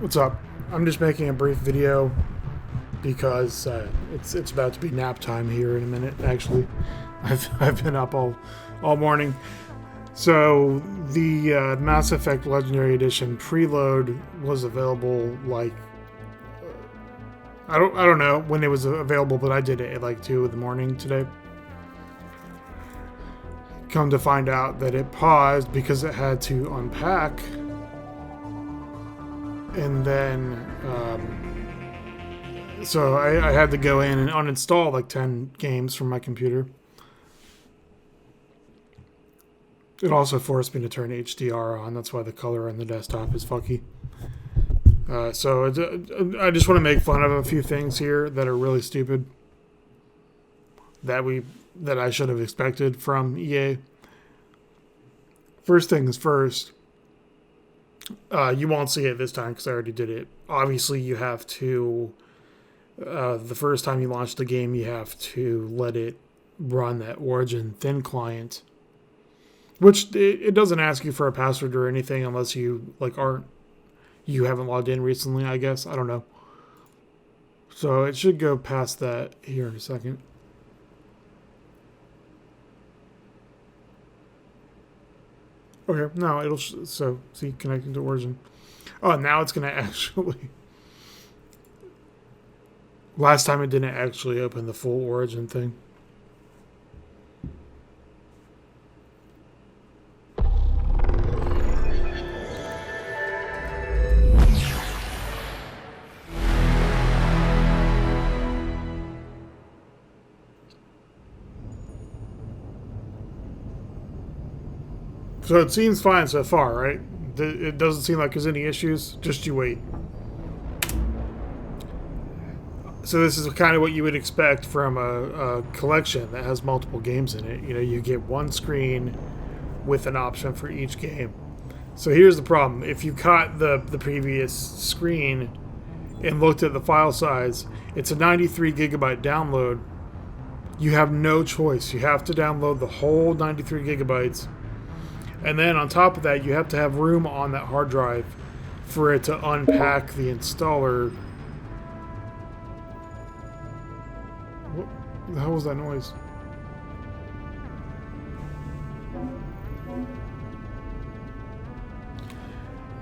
What's up? I'm just making a brief video because it's about to be nap time here in a minute. Actually, I've been up all morning. So the Mass Effect Legendary Edition preload was available like I don't know when it was available, but I did it at like 2 in the morning today. Come to find out that it paused because it had to unpack. And then, so I had to go in and uninstall like 10 games from my computer. It also forced me to turn HDR on. That's why the color on the desktop is funky. So I just want to make fun of a few things here that are really stupid that I should have expected from EA. First things first. You won't see it this time because I already did it. Obviously, you have to, the first time you launch the game, you have to let it run that Origin Thin client, which it doesn't ask you for a password or anything unless you you haven't logged in recently, I guess. I don't know. So it should go past that here in a second. Okay, no, it'll, so, see, connecting to Origin. Oh, now it's going to actually, last time it didn't actually open the full Origin thing. So it seems fine so far, right? It doesn't seem like there's any issues. Just you wait. So this is kind of what you would expect from a collection that has multiple games in it. You know, you get one screen with an option for each game. So here's the problem. If you caught the previous screen and looked at the file size, it's a 93 gigabyte download. You have no choice. You have to download the whole 93 gigabytes. And then on top of that, you have to have room on that hard drive for it to unpack the installer. What the hell was that noise?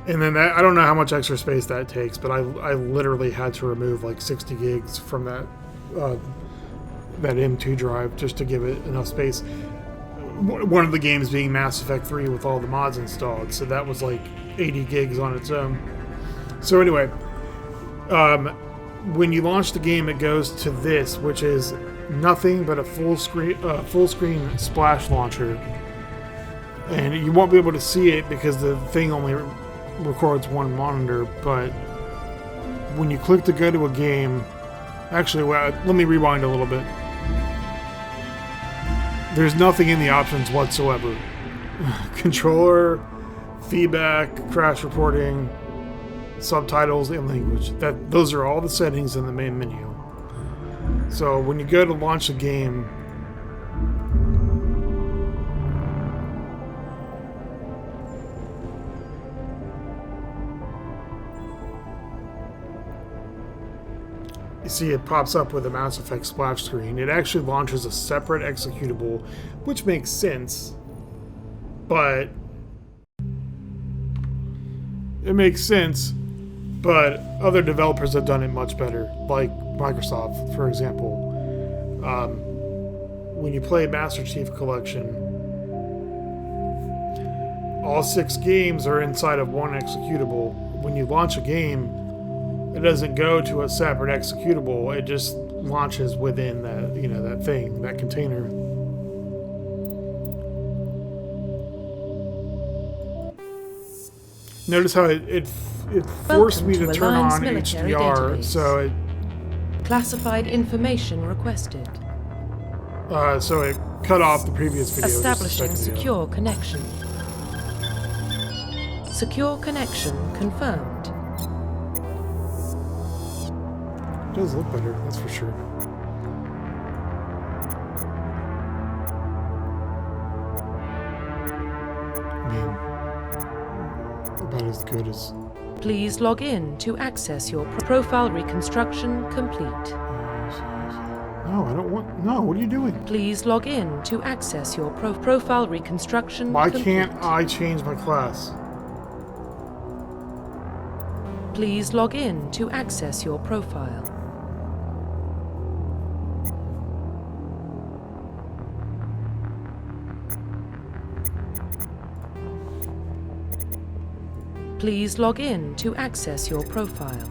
And then that, I don't know how much extra space that takes, but I literally had to remove like 60 gigs from that M2 drive just to give it enough space. One of the games being Mass Effect 3 with all the mods installed, so that was like 80 gigs on its own. So anyway, when you launch the game, it goes to this, which is nothing but a full screen splash launcher, and you won't be able to see it because the thing only records one monitor. But when you click to go to a game, actually, let me rewind a little bit. There's nothing in the options whatsoever. Controller, feedback, crash reporting, subtitles, and language. Those are all the settings in the main menu. So when you go to launch a game, you see it pops up with a Mass Effect splash screen. It actually launches a separate executable, which makes sense, but other developers have done it much better, like Microsoft, for example. When you play Master Chief Collection, all 6 games are inside of one executable. When you launch a game, it doesn't go to a separate executable. It just launches within that, that thing, that container. Notice how it forced me to turn on HDR, so it classified information requested. So it cut off the previous video. Establishing secure connection. Secure connection confirmed. It does look better, that's for sure. I mean, about as good as Please log in to access your profile reconstruction complete. No, I don't want... No, what are you doing? Please log in to access your profile reconstruction Why complete. can't I change my class? Please log in to access your profile. Please log in to access your profile.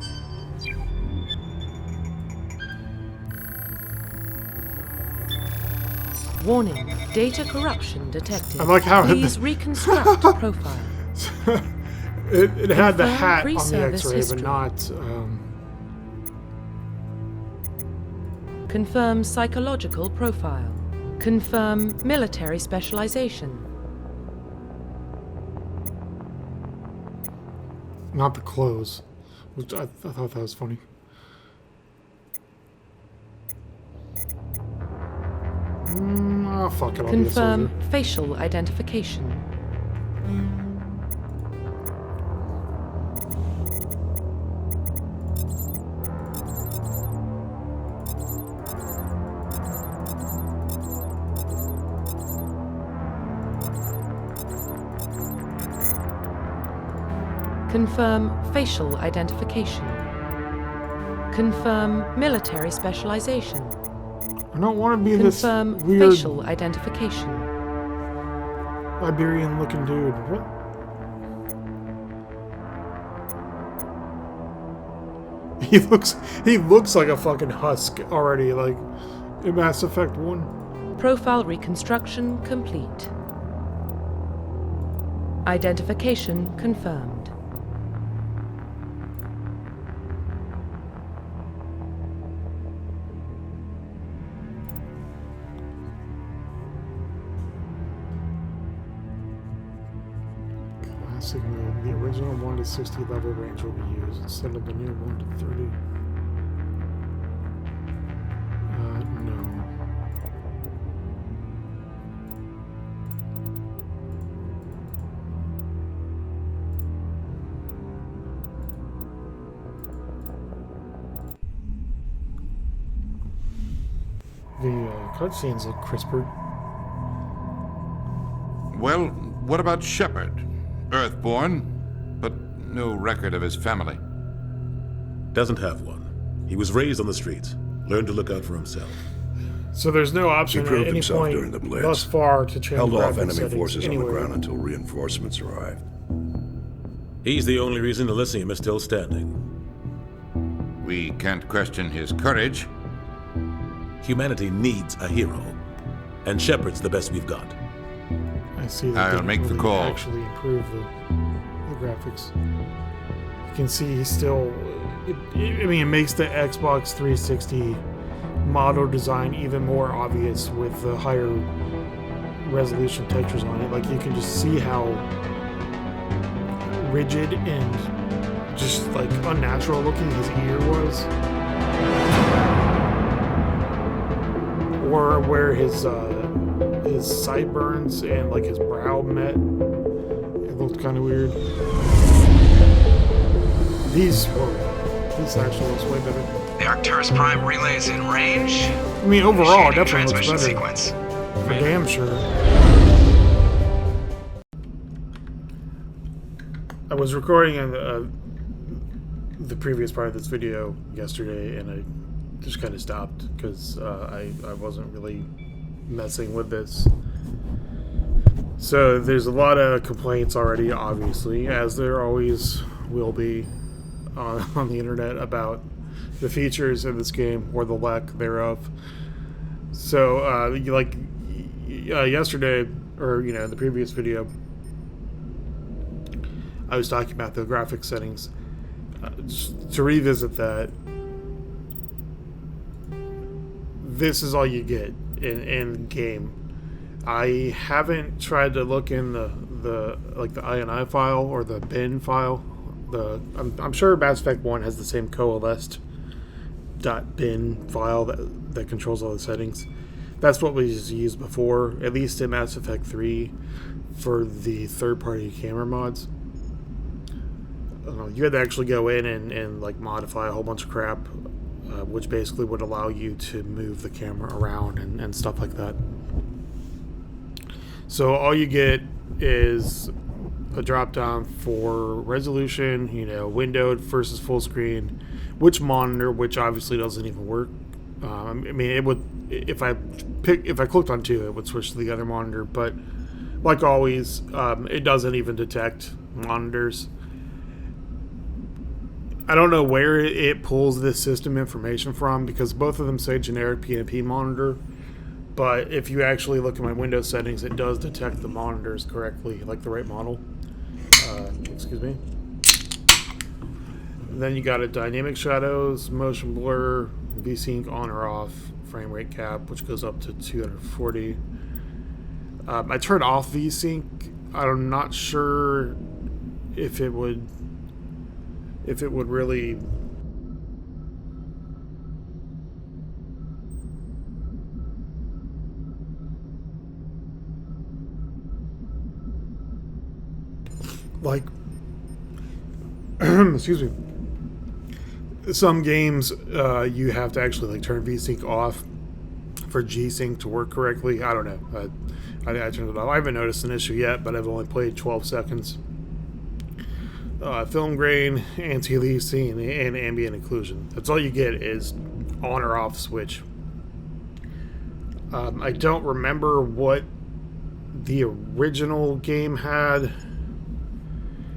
Warning, data corruption detected. I like how Please reconstruct profile. it had the Confirm hat on the pre-service X-ray, history. but not... Confirm psychological profile. Confirm military specialization. not the clothes. Which I thought that was funny. Oh, fuck it. I'll be a Confirm soldier. facial identification. Confirm facial identification. Confirm military specialization. I don't want to be Confirm this weird facial identification. Liberian-looking dude. What? He looks like a fucking husk already, like in Mass Effect 1. Profile reconstruction complete. Identification confirmed. Classic mode. The original 1 to 60 level range will be used instead of the new 1 to 30. No. The cutscenes look crisper. Well, what about Shepard? Earthborn, but no record of his family. Doesn't have one. He was raised on the streets. Learned to look out for himself. So there's no option He at proved any himself point during the Blitz. thus far to change Held off graphic enemy settings forces on the anywhere. ground until reinforcements arrived. He's the only reason Elysium is still standing. We can't question his courage. Humanity needs a hero. And Shepard's the best we've got. I see that I'll they make the really call. actually improve the graphics. You can see he's still... I mean, it makes the Xbox 360 model design even more obvious with the higher resolution textures on it. Like, you can just see how rigid and just, like, unnatural looking his ear was. Or where his sideburns and like his brow met. It looked kind of weird. This actually looks way better. The Arcturus Prime relay is in range. I mean, overall, it Initiating definitely looks transmission better. sequence. For damn sure. I was recording the previous part of this video yesterday, and I just kind of stopped because I wasn't really messing with this. So there's a lot of complaints already, obviously, as there always will be on the internet about the features of this game or the lack thereof. So yesterday, or in the previous video, I was talking about the graphics settings. Just to revisit that, this is all you get in game. I haven't tried to look in the INI file or the bin file. I'm sure Mass Effect 1 has the same coalesced .bin file that controls all the settings. That's what was used before, at least in Mass Effect 3, for the third-party camera mods. you had to actually go in and like modify a whole bunch of crap, which basically would allow you to move the camera around and stuff like that. So all you get is a drop down for resolution, windowed versus full screen, which monitor, which obviously doesn't even work. I mean, it would, if I clicked on 2, it would switch to the other monitor, but like always, it doesn't even detect monitors. I don't know where it pulls this system information from, because both of them say generic PNP monitor, but if you actually look at my Windows settings, it does detect the monitors correctly, like the right model. Excuse me. And then you got a dynamic shadows, motion blur, VSync on or off, frame rate cap, which goes up to 240. I turned off VSync. I'm not sure if it would really like excuse me, some games you have to actually like turn VSync off for G-Sync to work correctly. I don't know. I turned it off. I haven't noticed an issue yet, but I've only played 12 seconds. Film grain, anti-aliasing, and ambient occlusion. That's all you get is on or off switch. I don't remember what the original game had,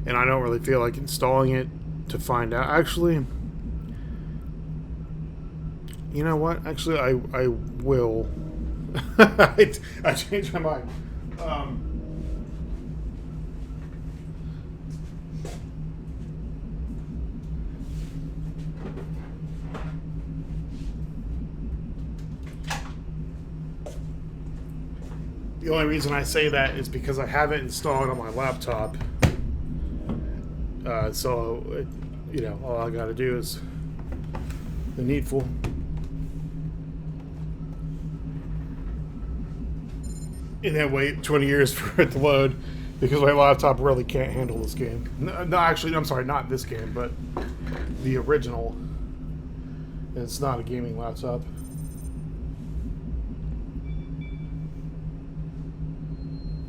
and I don't really feel like installing it to find out. Actually, you know what? Actually, I will. I changed my mind. The only reason I say that is because I have it installed on my laptop. So, all I gotta do is the needful. And then wait 20 years for it to load, because my laptop really can't handle this game. No, actually, I'm sorry, not this game, but the original. It's not a gaming laptop.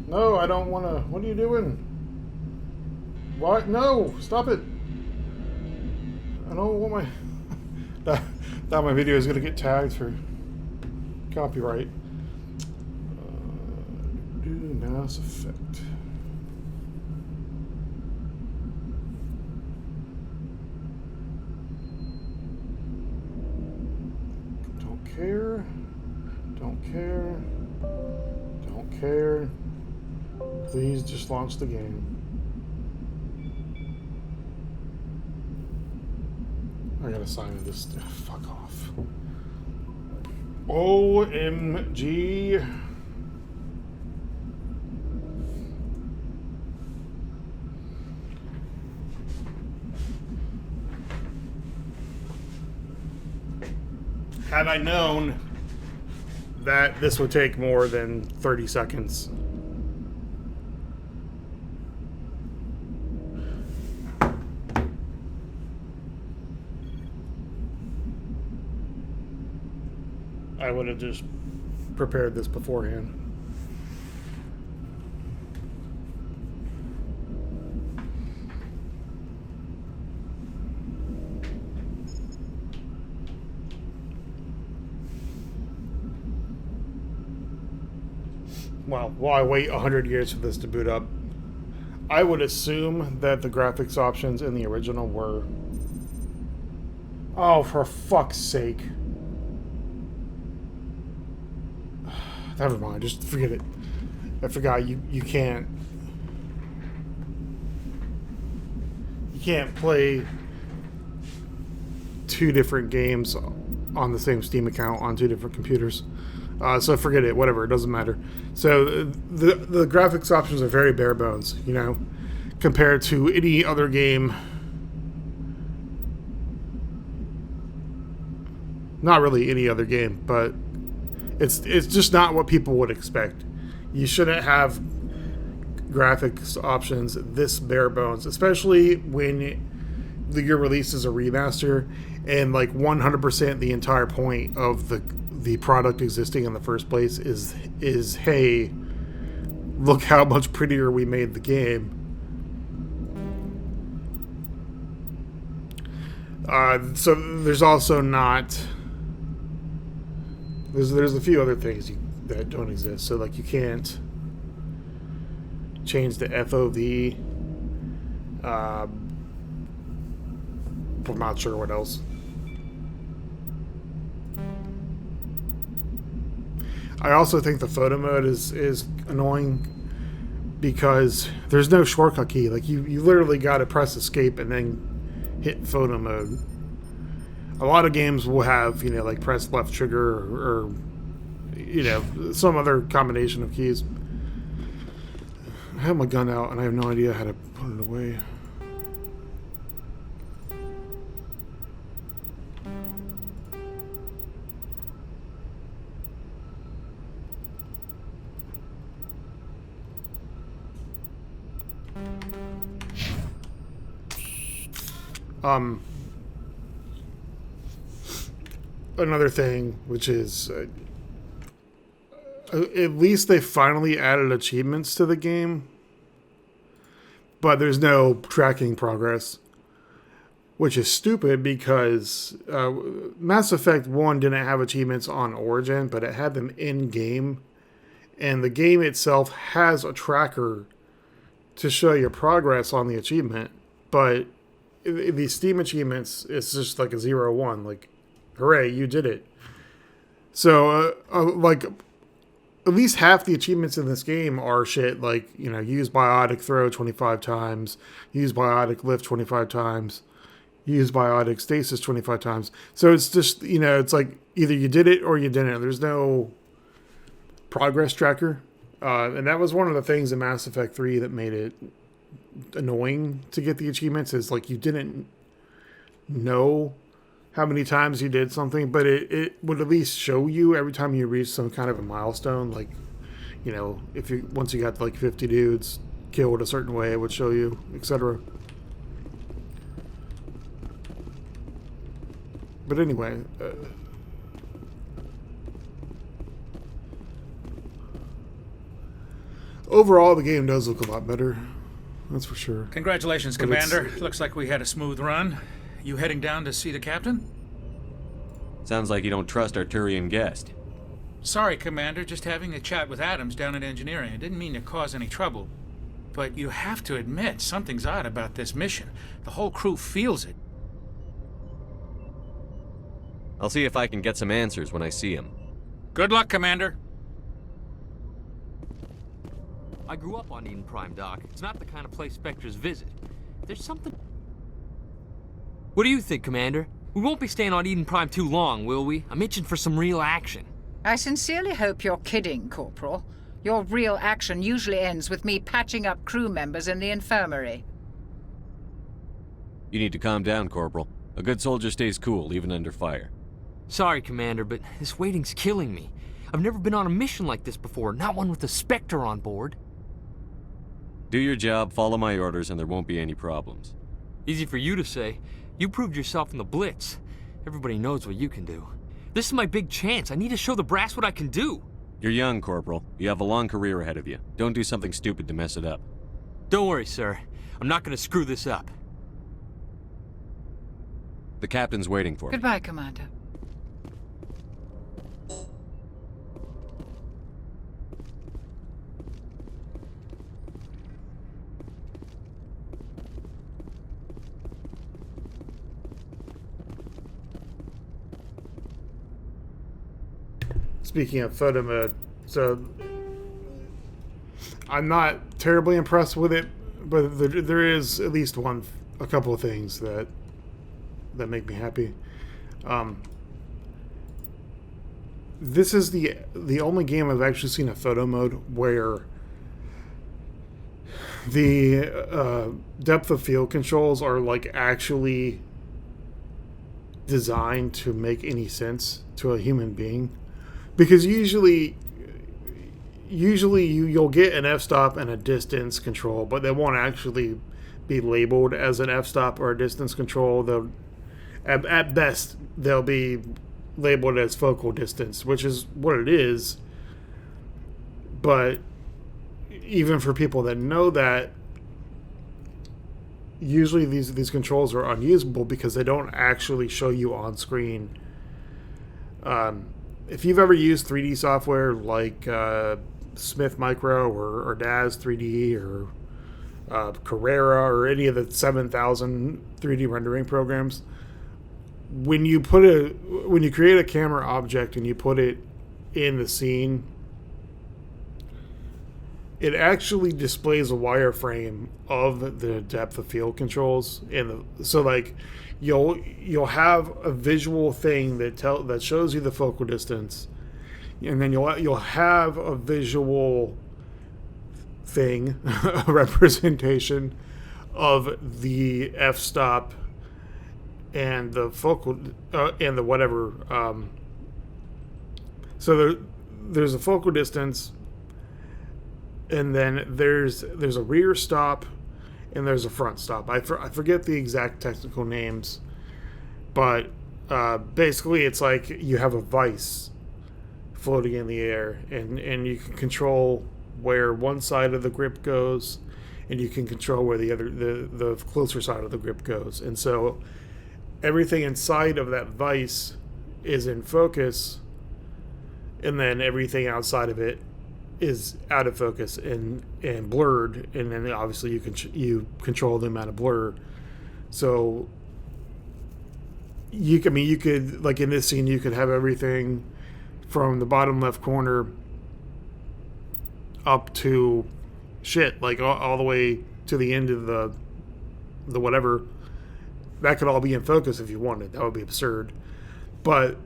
No, I don't want to. What are you doing? What? No, stop it. I don't want my... That my video is going to get tagged for copyright. Mass Effect. Don't care. Don't care. Don't care. Please just launch the game. I gotta sign in this. Fuck off. OMG. Had I known that this would take more than 30 seconds, I would have just prepared this beforehand. Well, while I wait 100 years for this to boot up, I would assume that the graphics options in the original were... Oh, for fuck's sake. Never mind, just forget it. I forgot you can't play 2 different games on the same Steam account on 2 different computers. So forget it, whatever, it doesn't matter. So the graphics options are very bare bones, compared to any other game. Not really any other game, but it's just not what people would expect. You shouldn't have graphics options this bare bones, especially when your release is a remaster and like 100% the entire point of the product existing in the first place is hey, look how much prettier we made the game. So there's also not there's a few other things that don't exist. So like you can't change the FOV. I'm not sure what else. I also think the photo mode is annoying because there's no shortcut key. Like you literally got to press escape and then hit photo mode. A lot of games will have, like press left trigger or some other combination of keys. I have my gun out and I have no idea how to put it away. Another thing, which is at least they finally added achievements to the game, but there's no tracking progress, which is stupid because Mass Effect 1 didn't have achievements on Origin, but it had them in-game, and the game itself has a tracker to show your progress on the achievement, but the Steam achievements, it's just like a 0-1, like, hooray, you did it. So, like, at least half the achievements in this game are shit like, use biotic throw 25 times, use biotic lift 25 times, use biotic stasis 25 times. So it's just, it's like either you did it or you didn't. There's no progress tracker. And that was one of the things in Mass Effect 3 that made it annoying to get the achievements, is like you didn't know how many times you did something, but it would at least show you every time you reach some kind of a milestone. Like, if you once you got like 50 dudes killed a certain way, it would show you, etc. But anyway, overall the game does look a lot better. That's for sure. Congratulations, But Commander. Looks like we had a smooth run. You heading down to see the captain? Sounds like you don't trust our Turian guest. Sorry, Commander. Just having a chat with Adams down at engineering. I didn't mean to cause any trouble. But you have to admit, something's odd about this mission. The whole crew feels it. I'll see if I can get some answers when I see him. Good luck, Commander. I grew up on Eden Prime, Doc. It's not the kind of place Spectres visit. There's something... What do you think, Commander? We won't be staying on Eden Prime too long, will we? I'm itching for some real action. I sincerely hope you're kidding, Corporal. Your real action usually ends with me patching up crew members in the infirmary. You need to calm down, Corporal. A good soldier stays cool, even under fire. Sorry, Commander, but this waiting's killing me. I've never been on a mission like this before, not one with a Spectre on board. Do your job, follow my orders, and there won't be any problems. Easy for you to say. You proved yourself in the Blitz. Everybody knows what you can do. This is my big chance. I need to show the brass what I can do. You're young, Corporal. You have a long career ahead of you. Don't do something stupid to mess it up. Don't worry, sir. I'm not going to screw this up. The captain's waiting for me. Goodbye, Commander. Speaking of photo mode, so I'm not terribly impressed with it, but there is at least a couple of things that make me happy. This is the only game I've actually seen a photo mode where the depth of field controls are like actually designed to make any sense to a human being. Because usually usually you'll get an f-stop and a distance control, but they won't actually be labeled as an f-stop or a distance control. They'll at best they'll be labeled as focal distance, which is what it is. But even for people that know that, usually these controls are unusable because they don't actually show you on screen. If you've ever used 3D software like Smith Micro or DAZ 3D or Carrera or any of the 7,000 3D rendering programs, when you create a camera object and you put it in the scene, it actually displays a wireframe of the depth of field controls, so like you'll have a visual thing that shows you the focal distance, and then you'll have a visual thing, a representation of the f-stop and the focal and the whatever. So there's a focal distance, and then there's a rear stop, and there's a front stop. I forget the exact technical names, but basically it's like you have a vise floating in the air, and you can control where one side of the grip goes, and you can control where the closer side of the grip goes. And so everything inside of that vise is in focus, and then everything outside of it is out of focus and blurred, and then obviously you control the amount of blur. So you could like in this scene, you could have everything from the bottom left corner up to like all the way to the end of the whatever. That could all be in focus if you wanted. That would be absurd. But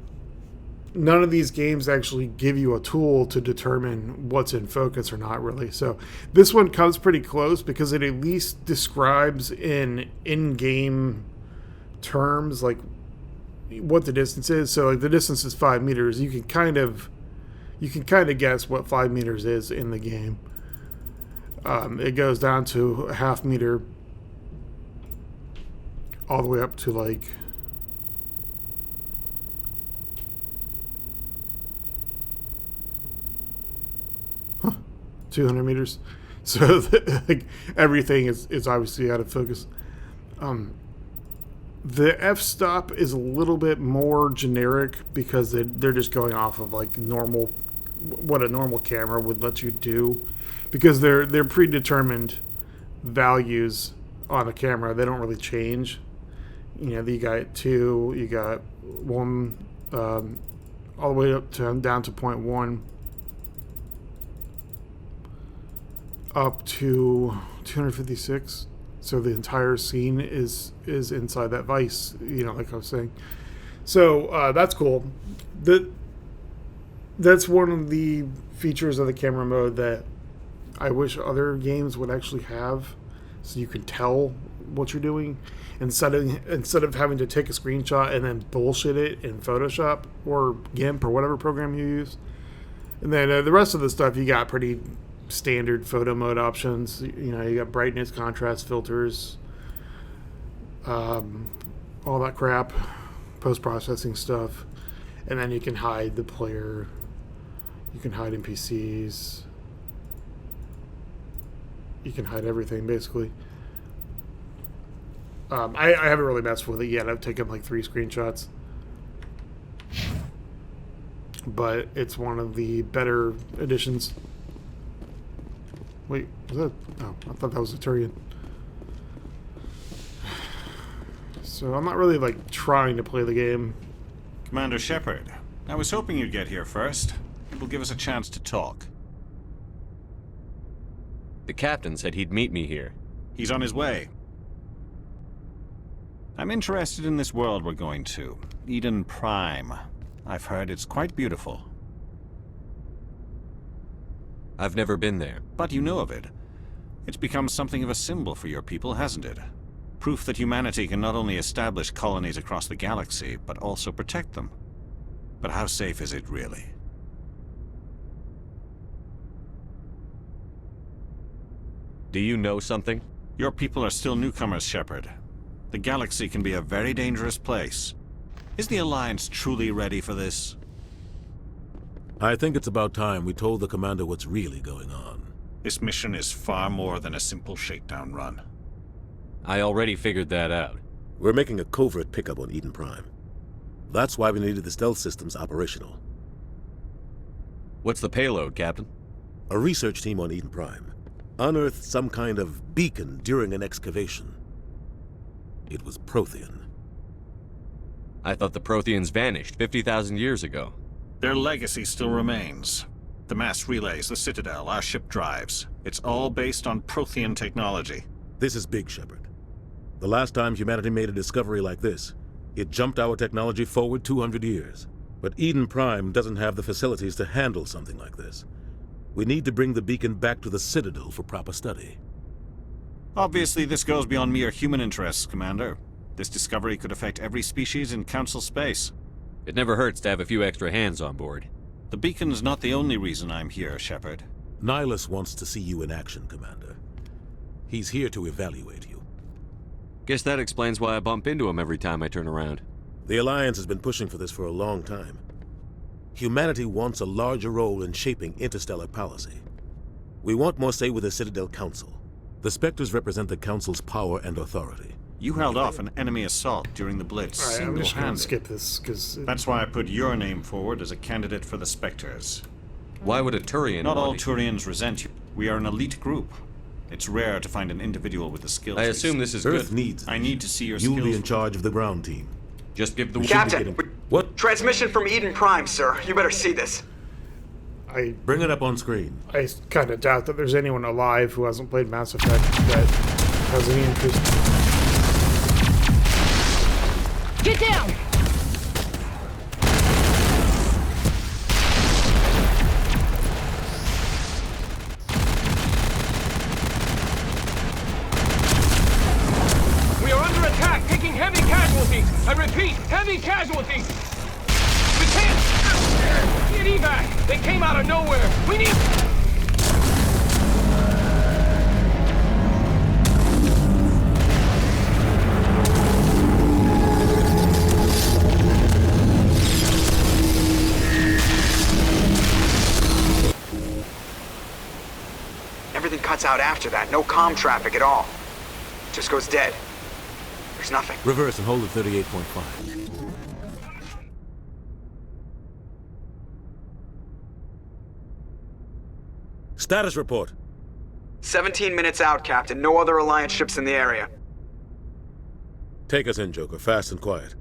none of these games actually give you a tool to determine what's in focus or not, really. So this one comes pretty close because it at least describes in-game terms like what the distance is. So like the distance is 5 meters. You can kind of guess what 5 meters is in the game. It goes down to a half meter, all the way up to like 200 meters. So like everything is obviously out of focus. The f-stop is a little bit more generic because they're just going off of like what a normal camera would let you do, because they're predetermined values on a camera. They don't really change. You got 2, you got 1, all the way up to down to 0.1, up to 256. So the entire scene is inside that vise, like I was saying. So that's cool. That's one of the features of the camera mode that I wish other games would actually have, so you can tell what you're doing instead of having to take a screenshot and then bullshit it in Photoshop or GIMP or whatever program you use. And then the rest of the stuff, you got pretty standard photo mode options. You got brightness, contrast, filters, all that crap, post-processing stuff. And then you can hide the player, you can hide NPCs, you can hide everything basically. I haven't really messed with it yet. I've taken like 3 screenshots, but it's one of the better additions. Wait, was that? Oh, I thought that was a Turian. So I'm not really like trying to play the game. Commander Shepard, I was hoping you'd get here first. It will give us a chance to talk. The captain said he'd meet me here. He's on his way. I'm interested in this world we're going to, Eden Prime. I've heard it's quite beautiful. I've never been there. But you know of it. It's become something of a symbol for your people, hasn't it? Proof that humanity can not only establish colonies across the galaxy, but also protect them. But how safe is it really? Do you know something? Your people are still newcomers, Shepard. The galaxy can be a very dangerous place. Is the Alliance truly ready for this? I think it's about time we told the commander what's really going on. This mission is far more than a simple shakedown run. I already figured that out. We're making a covert pickup on Eden Prime. That's why we needed the stealth systems operational. What's the payload, Captain? A research team on Eden Prime unearthed some kind of beacon during an excavation. It was Prothean. I thought the Protheans vanished 50,000 years ago. Their legacy still remains. The mass relays, the Citadel, our ship drives. It's all based on Prothean technology. This is big, Shepard. The last time humanity made a discovery like this, it jumped our technology forward 200 years. But Eden Prime doesn't have the facilities to handle something like this. We need to bring the beacon back to the Citadel for proper study. Obviously, this goes beyond mere human interests, Commander. This discovery could affect every species in Council space. It never hurts to have a few extra hands on board. The beacon's not the only reason I'm here, Shepard. Nihilus wants to see you in action, Commander. He's here to evaluate you. Guess that explains why I bump into him every time I turn around. The Alliance has been pushing for this for a long time. Humanity wants a larger role in shaping interstellar policy. We want more say with the Citadel Council. The Spectres represent the Council's power and authority. You held off an enemy assault during the Blitz All right, I'm just going to single-handed. skip this because That's why I put your name forward as a candidate for the Spectres. Why would a Turian Not all want to- Turians resent you. We are an elite group. It's rare to find an individual with the skills. I assume this is Earth good. needs I need to see your You'll skills. be in charge of the ground team. Just give the... Captain, What? transmission from Eden Prime, sir. You better see this. I Bring it up on screen. kind of doubt that there's anyone alive who hasn't played Mass Effect that has any interest. Get down! We are under attack, taking heavy casualties. I repeat, heavy casualties. We can't get evac. They came out of nowhere. We need... Everything cuts out after that. No comm traffic at all. Just goes dead. There's nothing. Reverse and hold at 38.5. Status report. 17 minutes out, Captain. No other Alliance ships in the area. Take us in, Joker, fast and quiet.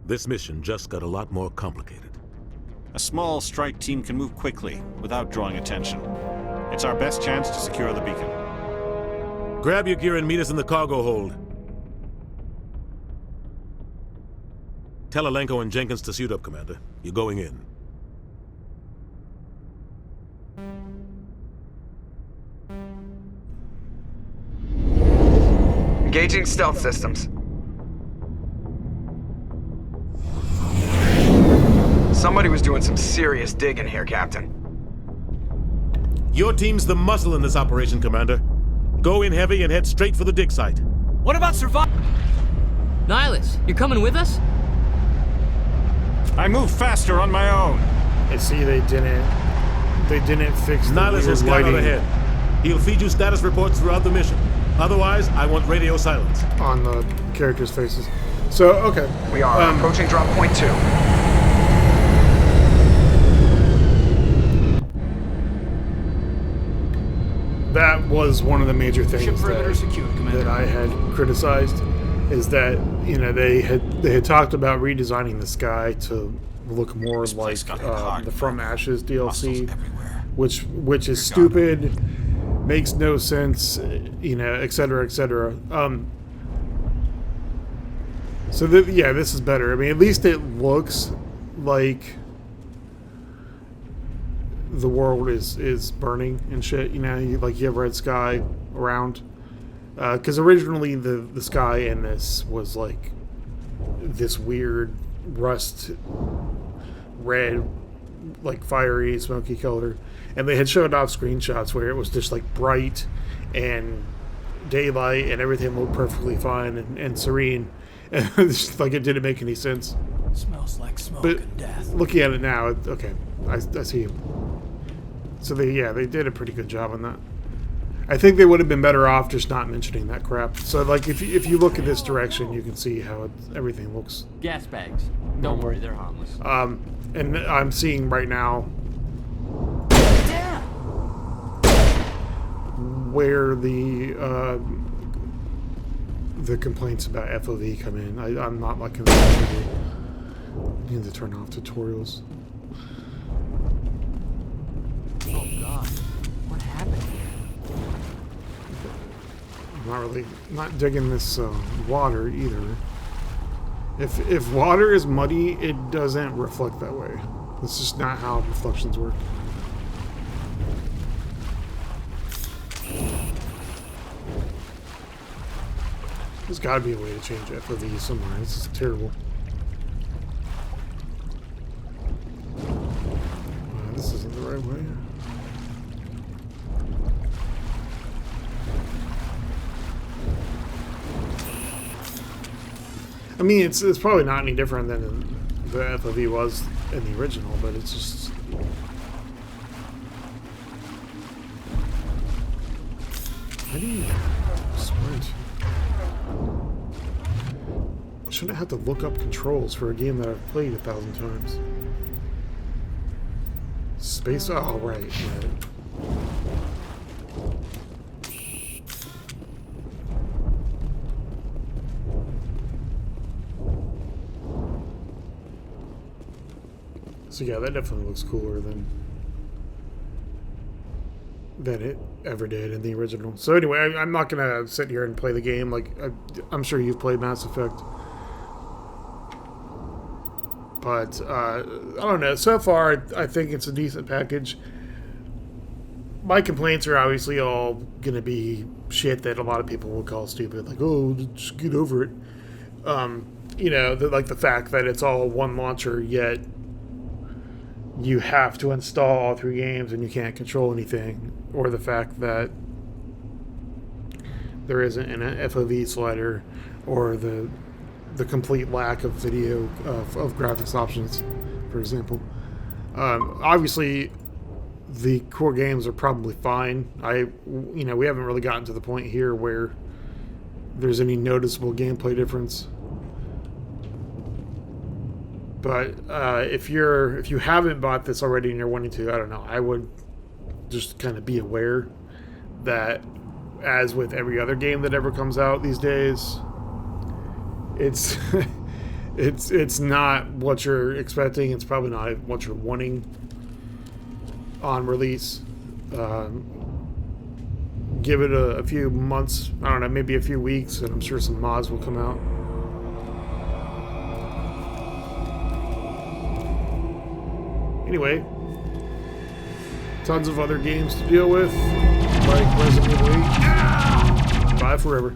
This mission just got a lot more complicated. A small strike team can move quickly, without drawing attention. It's our best chance to secure the beacon. Grab your gear and meet us in the cargo hold. Tell Alenko and Jenkins to suit up, Commander. You're going in. Engaging stealth systems. Somebody was doing some serious digging here, Captain. Your team's the muscle in this operation, Commander. Go in heavy and head straight for the dig site. What about survival? Nihilus, you're coming with us? I move faster on my own. I see they didn't fix the Nihilus will weird scout out lighting ahead. He'll feed you status reports throughout the mission. Otherwise, I want radio silence. on the characters' faces. So, okay. We are approaching drop point 2. That was one of the major things Ship perimeter secured, Commander. that I had criticized, is that they had talked about redesigning the sky to look more like place got hit hard, the From Ashes Muscles DLC, everywhere. which is stupid, makes no sense, et cetera, et cetera. So this is better. I mean, at least it looks like the world is burning and shit. You have red sky around. Because originally the sky in this was like this weird rust red, like fiery, smoky color, and they had showed off screenshots where it was just like bright and daylight, and everything looked perfectly fine and serene. And it's just like it didn't make any sense. Smells like smoke But and death. looking at it now, okay, I see. So they did a pretty good job on that. I think they would have been better off just not mentioning that crap. So like if you look in this direction, you can see how everything looks. Gas bags. Don't worry, they're harmless. And I'm seeing right now where the complaints about FOV come in. I'm not liking that. I need to turn off tutorials. Oh God, what happened here? I'm not digging this water either. If water is muddy, it doesn't reflect that way. That's just not how reflections work. There's got to be a way to change FOV somewhere. This is terrible. This isn't the right way. I mean, it's probably not any different than the FOV was in the original, but it's just... How do you sprint? I shouldn't have to look up controls for a game that I've played 1,000 times. Space... Oh, right. So yeah, that definitely looks cooler than it ever did in the original. So anyway, I'm not gonna sit here and play the game. Like I'm sure you've played Mass Effect, but I don't know. So far, I think it's a decent package. My complaints are obviously all gonna be shit that a lot of people will call stupid, like, oh, just get over it. You know, like the fact that it's all one launcher, yet you have to install all 3 games and you can't control anything, or the fact that there isn't an FOV slider, or the complete lack of video of graphics options, for example. Obviously, the core games are probably fine. We haven't really gotten to the point here where there's any noticeable gameplay difference. But if you haven't bought this already and you're wanting to, I don't know, I would just kind of be aware that, as with every other game that ever comes out these days, it's it's not what you're expecting. It's probably not what you're wanting on release. Give it a few months, I don't know, maybe a few weeks, and I'm sure some mods will come out. Anyway, tons of other games to deal with, like Resident Evil 8. Bye forever.